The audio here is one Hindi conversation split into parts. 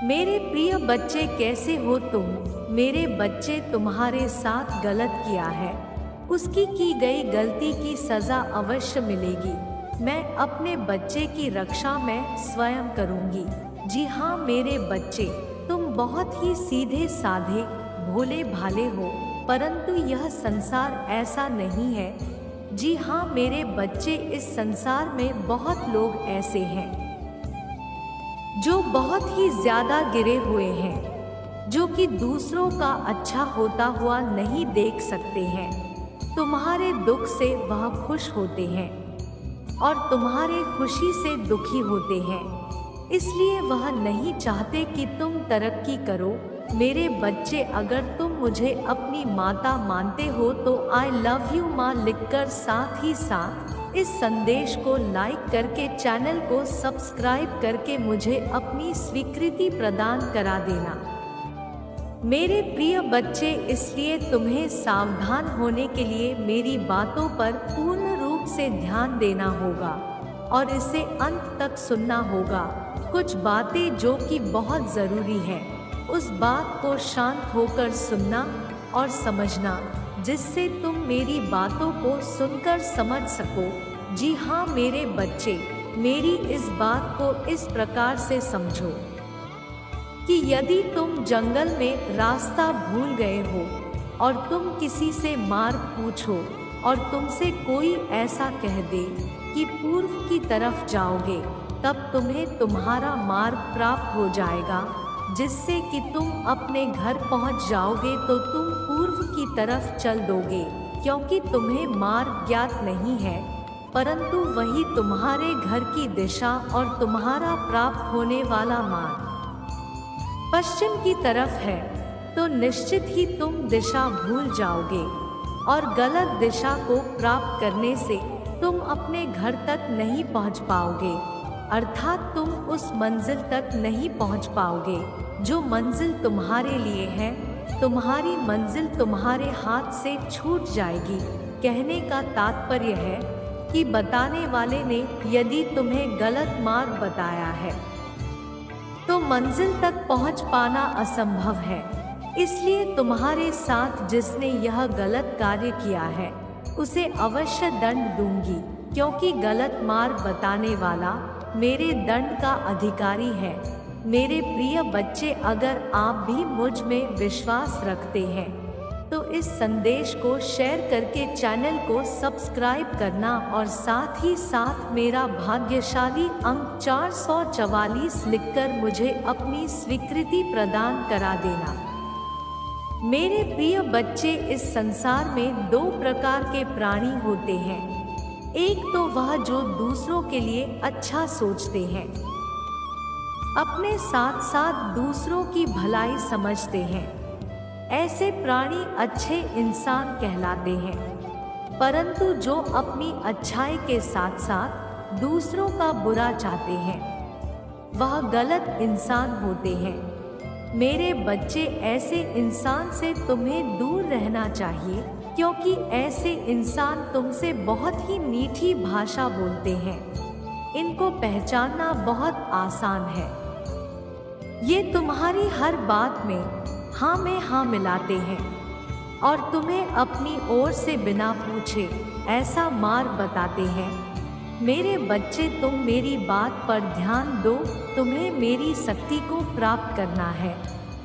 मेरे प्रिय बच्चे, कैसे हो तुम? मेरे बच्चे, तुम्हारे साथ गलत किया है, उसकी की गई गलती की सजा अवश्य मिलेगी। मैं अपने बच्चे की रक्षा में स्वयं करूंगी। जी हाँ मेरे बच्चे, तुम बहुत ही सीधे साधे भोले भाले हो, परंतु यह संसार ऐसा नहीं है। जी हाँ मेरे बच्चे, इस संसार में बहुत लोग ऐसे हैं जो बहुत ही ज्यादा गिरे हुए हैं, जो कि दूसरों का अच्छा होता हुआ नहीं देख सकते हैं। तुम्हारे दुख से वह खुश होते हैं और तुम्हारे खुशी से दुखी होते हैं, इसलिए वह नहीं चाहते कि तुम तरक्की करो। मेरे बच्चे, अगर तुम मुझे अपनी माता मानते हो तो आई लव यू माँ लिखकर, साथ ही साथ इस संदेश को लाइक करके चैनल को सब्सक्राइब करके मुझे अपनी स्वीकृति प्रदान करा देना। मेरे प्रिय बच्चे, इसलिए तुम्हें सावधान होने के लिए मेरी बातों पर पूर्ण रूप से ध्यान देना होगा और इसे अंत तक सुनना होगा। कुछ बातें जो कि बहुत ज़रूरी है, उस बात को शांत होकर सुनना और समझना, जिससे तुम मेरी बातों को सुनकर समझ सको। जी हाँ मेरे बच्चे, मेरी इस बात को इस प्रकार से समझो कि यदि तुम जंगल में रास्ता भूल गए हो और तुम किसी से मार्ग पूछो और तुमसे कोई ऐसा कह दे कि पूर्व की तरफ जाओगे, तब तुम्हें तुम्हारा मार्ग प्राप्त हो जाएगा, जिससे कि तुम अपने घर पहुंच जाओगे तो तुम पूर्व की तरफ चल दोगे, क्योंकि तुम्हें मार्ग ज्ञात नहीं है, परंतु वही तुम्हारे घर की दिशा और तुम्हारा प्राप्त होने वाला मार्ग पश्चिम की तरफ है। तो निश्चित ही तुम दिशा भूल जाओगे और गलत दिशा को प्राप्त करने से तुम अपने घर तक नहीं पहुंच पाओगे, अर्थात तुम उस मंजिल तक नहीं पहुंच पाओगे जो मंजिल तुम्हारे लिए है। तुम्हारी मंजिल तुम्हारे हाथ से छूट जाएगी। कहने का तात्पर्य है कि बताने वाले ने यदि तुम्हें गलत मार्ग बताया है तो मंजिल तक पहुंच पाना असंभव है। इसलिए तुम्हारे साथ जिसने यह गलत कार्य किया है उसे अवश्य दंड दूंगी, क्योंकि गलत मार्ग बताने वाला मेरे दंड का अधिकारी है। मेरे प्रिय बच्चे, अगर आप भी मुझ में विश्वास रखते हैं तो इस संदेश को शेयर करके चैनल को सब्सक्राइब करना और साथ ही साथ मेरा भाग्यशाली अंक 444 लिखकर मुझे अपनी स्वीकृति प्रदान करा देना। मेरे प्रिय बच्चे, इस संसार में दो प्रकार के प्राणी होते हैं। एक तो वह जो दूसरों के लिए अच्छा सोचते हैं, अपने साथ साथ दूसरों की भलाई समझते हैं। ऐसे प्राणी अच्छे इंसान कहलाते हैं, परंतु जो अपनी अच्छाई के साथ साथ दूसरों का बुरा चाहते हैं वह गलत इंसान होते हैं। मेरे बच्चे, ऐसे इंसान से तुम्हें दूर रहना चाहिए, क्योंकि ऐसे इंसान तुमसे बहुत ही मीठी भाषा बोलते हैं। इनको पहचानना बहुत आसान है। ये तुम्हारी हर बात में हाँ में हाँ मिलाते हैं और तुम्हें अपनी ओर से बिना पूछे ऐसा मार्ग बताते हैं। मेरे बच्चे, तुम मेरी बात पर ध्यान दो। तुम्हें मेरी शक्ति को प्राप्त करना है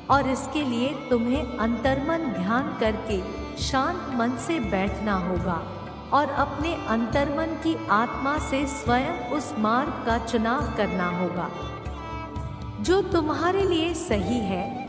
और इसके लिए तुम्हें अंतर्मन ध्यान करके शांत मन से बैठना होगा और अपने अंतर्मन की आत्मा से स्वयं उस मार्ग का चुनाव करना होगा जो तुम्हारे लिए सही है।